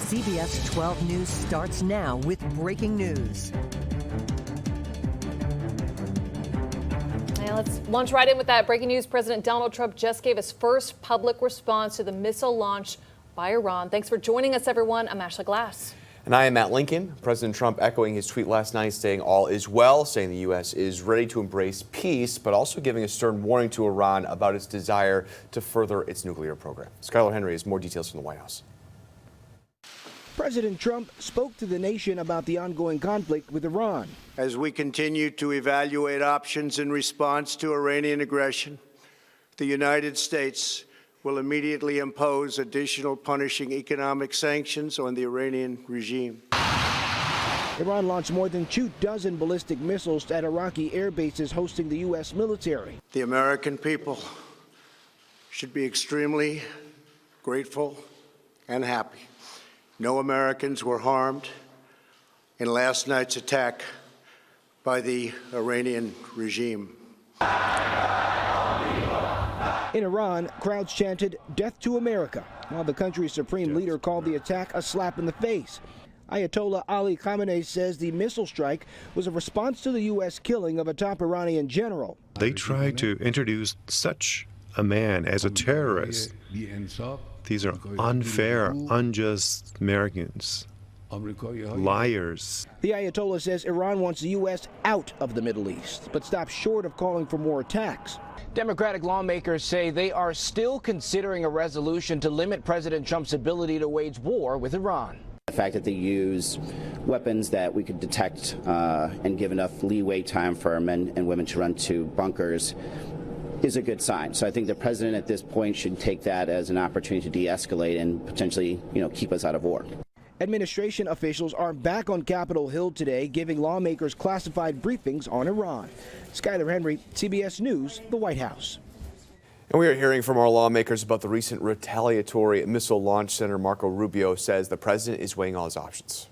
CBS12 News starts now with breaking news. Let's launch right in with that breaking news. President Donald Trump just gave his first public response to the missile launch by Iran. Thanks for joining us, everyone. I'm Ashley Glass. And I am Matt Lincoln. President Trump echoing his tweet last night saying all is well, saying the U.S. is ready to embrace peace, but also giving a stern warning to Iran about its desire to further its nuclear program. Skylar Henry has more details from the White House. President Trump spoke to the nation about the ongoing conflict with Iran. As we continue to evaluate options in response to Iranian aggression, the United States will immediately impose additional punishing economic sanctions on the Iranian regime. Iran launched more than 24 ballistic missiles at Iraqi air bases hosting the U.S. military. The American people should be extremely grateful and happy. No Americans were harmed in last night's attack by the Iranian regime. In Iran, crowds chanted, "Death to America," while the country's supreme leader called the attack a slap in the face. Ayatollah Ali Khamenei says the missile strike was a response to the U.S. killing of a top Iranian general. They tried to introduce such a man as a terrorist. These are unfair, unjust Americans, liars. The Ayatollah says Iran wants the U.S. out of the Middle East, but stops short of calling for more attacks. Democratic lawmakers say they are still considering a resolution to limit President Trump's ability to wage war with Iran. The fact that they use weapons that we could detect and give enough leeway time for our men and women to run to bunkers is a good sign. So I think the president at this point should take that as an opportunity to de-escalate and potentially, keep us out of war. Administration officials are back on Capitol Hill today, giving lawmakers classified briefings on Iran. Skylar Henry, CBS News, the White House. And we are hearing from our lawmakers about the recent retaliatory missile launch. Senator Marco Rubio says the president is weighing all his options.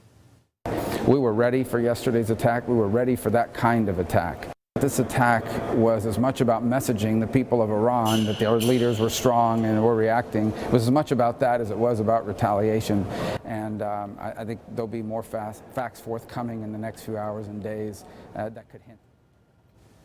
We were ready for yesterday's attack. We were ready for that kind of attack. This attack was as much about messaging the people of Iran that their leaders were strong and were reacting. It was as much about that as it was about retaliation. And I think there'll be more facts forthcoming in the next few hours and days that could hint.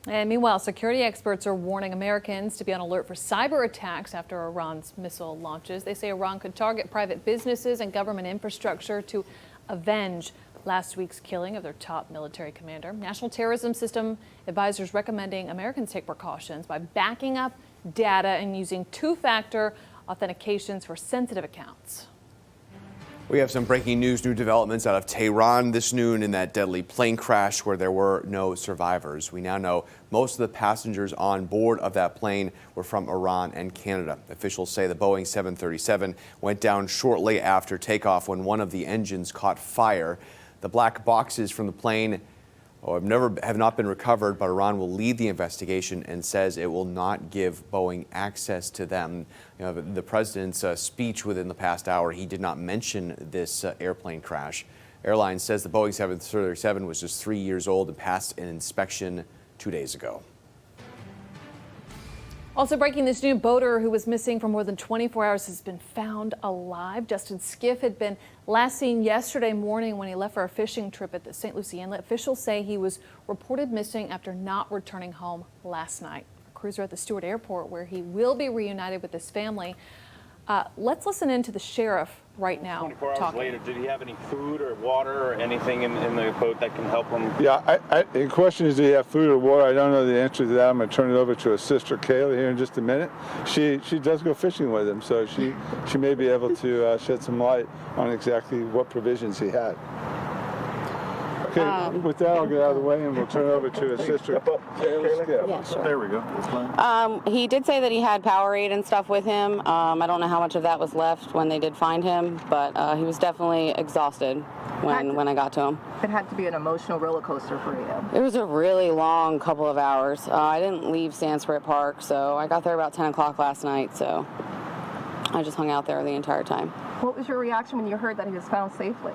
And meanwhile, security experts are warning Americans to be on alert for cyber attacks after Iran's missile launches. They say Iran could target private businesses and government infrastructure to avenge last week's killing of their top military commander. National Terrorism System advisors recommending Americans take precautions by backing up data and using two-factor authentications for sensitive accounts. We have some breaking news, new developments out of Tehran this noon in that deadly plane crash where there were no survivors. We now know most of the passengers on board of that plane were from Iran and Canada. Officials say the Boeing 737 went down shortly after takeoff when one of the engines caught fire. The black boxes from the plane have not been recovered, but Iran will lead the investigation and says it will not give Boeing access to them. The president's speech within the past hour, he did not mention this airplane crash. Airline says the Boeing 737 was just 3 years old and passed an inspection 2 days ago. Also breaking, this new boater who was missing for more than 24 hours has been found alive. Justin Skiff had been last seen yesterday morning when he left for a fishing trip at the St. Lucie Inlet. Officials say he was reported missing after not returning home last night. A cruiser at the Stuart Airport where he will be reunited with his family. Let's listen in to the sheriff right now. 24 hours later, did he have any food or water or anything in the boat that can help him? Yeah, the question is, do he have food or water? I don't know the answer to that. I'm going to turn it over to his sister, Kayla, here in just a minute. She does go fishing with him, so she may be able to shed some light on exactly what provisions he had. Okay, with that, I'll get out of the way and we'll turn it over to his sister. Yeah, sure. There we go. He did say that he had Powerade and stuff with him. I don't know how much of that was left when they did find him, but he was definitely exhausted when I got to him. It had to be an emotional roller coaster for you. It was a really long couple of hours. I didn't leave Sanskrit Park, so I got there about 10 o'clock last night, so I just hung out there the entire time. What was your reaction when you heard that he was found safely?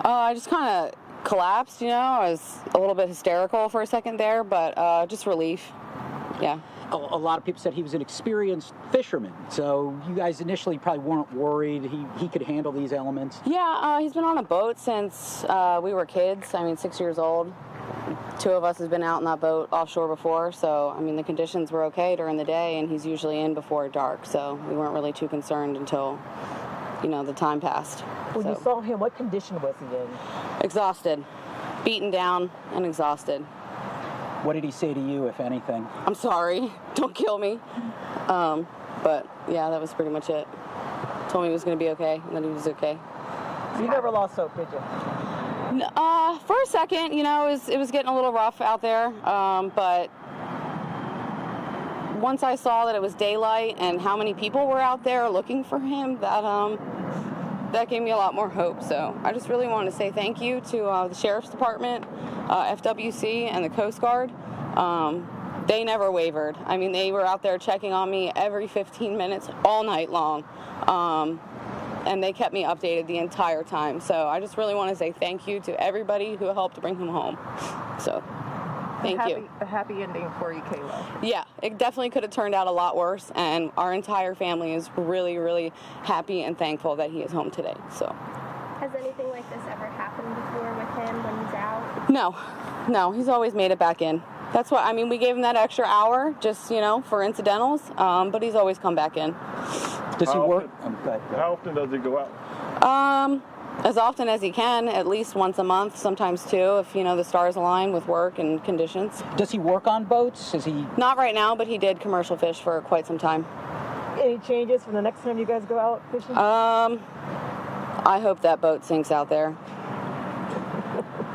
I just kind of collapsed, I was a little bit hysterical for a second there, but just relief. Yeah. A lot of people said he was an experienced fisherman, so you guys initially probably weren't worried he could handle these elements. Yeah, he's been on a boat since we were kids. I mean, 6 years old. 2 of us has been out in that boat offshore before, so I mean the conditions were okay during the day, and he's usually in before dark, so we weren't really too concerned until, you know, the time passed. When you saw him, what condition was he in? Exhausted, beaten down, and exhausted. What did he say to you, if anything? I'm sorry, don't kill me. But yeah, that was pretty much it. Told me he was going to be okay, and that he was okay. You never lost hope, did you? For a second, you know, it was getting a little rough out there, but once I saw that it was daylight and how many people were out there looking for him, that gave me a lot more hope. So I just really want to say thank you to the Sheriff's Department, FWC, and the Coast Guard. They never wavered. I mean, they were out there checking on me every 15 minutes all night long. And they kept me updated the entire time. So I just really want to say thank you to everybody who helped bring him home. So thank you. A happy ending for you, Kayla. Yeah, it definitely could have turned out a lot worse, and our entire family is really, really happy and thankful that he is home today. So. Has anything like this ever happened before with him when he's out? No, he's always made it back in. That's why, I mean, we gave him that extra hour just, you know, for incidentals, but he's always come back in. Does he work? How often does he go out? As often as he can, at least once a month, sometimes 2, if, you know, the stars align with work and conditions. Does he work on boats? Is he? Not right now, but he did commercial fish for quite some time. Any changes from the next time you guys go out fishing? I hope that boat sinks out there.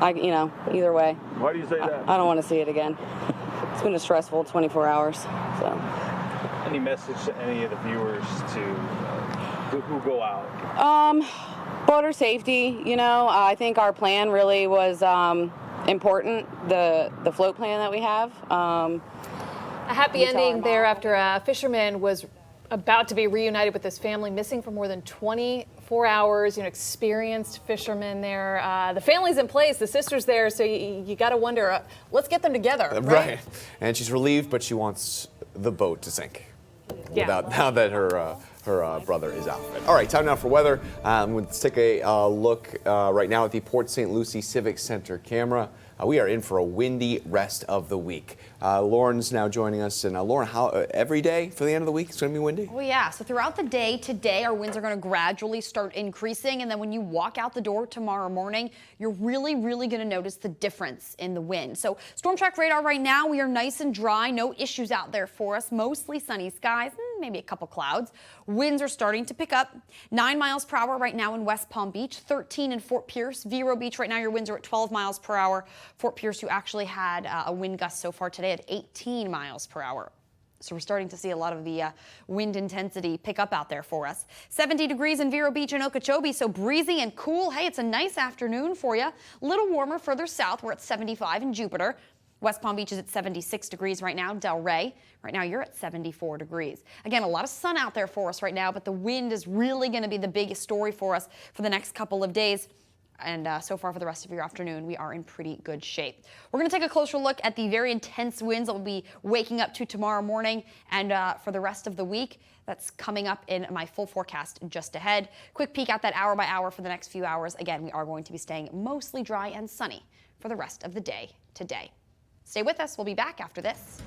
You know, either way. Why do you say that? I don't want to see it again. It's been a stressful 24 hours, so. Any message to any of the viewers who go out? Boater safety, you know, I think our plan really was important, the float plan that we have. A happy ending there after a fisherman was about to be reunited with his family, missing for more than 24 hours, you know, experienced fisherman there. The family's in place, the sister's there, so you got to wonder, let's get them together, right? And she's relieved, but she wants the boat to sink. Yeah. Now that her brother is out of it. All right, time now for weather. Let's take a look right now at the Port St. Lucie Civic Center camera. We are in for a windy rest of the week. Lauren's now joining us. And Lauren, how every day for the end of the week it's going to be windy? Oh yeah, so throughout the day today, our winds are going to gradually start increasing. And then when you walk out the door tomorrow morning, you're really going to notice the difference in the wind. So storm track radar right now, we are nice and dry. No issues out there for us. Mostly sunny skies, maybe a couple clouds. Winds are starting to pick up. 9 miles per hour right now in West Palm Beach, 13 in Fort Pierce. Vero Beach right now, your winds are at 12 miles per hour. Fort Pierce, you actually had a wind gust so far today at 18 miles per hour. So we're starting to see a lot of the wind intensity pick up out there for us. 70 degrees in Vero Beach and Okeechobee, so breezy and cool. Hey, it's a nice afternoon for you. A little warmer further south. We're at 75 in Jupiter. West Palm Beach is at 76 degrees right now. Delray, right now you're at 74 degrees. Again, a lot of sun out there for us right now, but the wind is really going to be the biggest story for us for the next couple of days. And so far for the rest of your afternoon, we are in pretty good shape. We're going to take a closer look at the very intense winds that we'll be waking up to tomorrow morning and for the rest of the week. That's coming up in my full forecast just ahead. Quick peek at that hour by hour for the next few hours. Again, we are going to be staying mostly dry and sunny for the rest of the day today. Stay with us. We'll be back after this.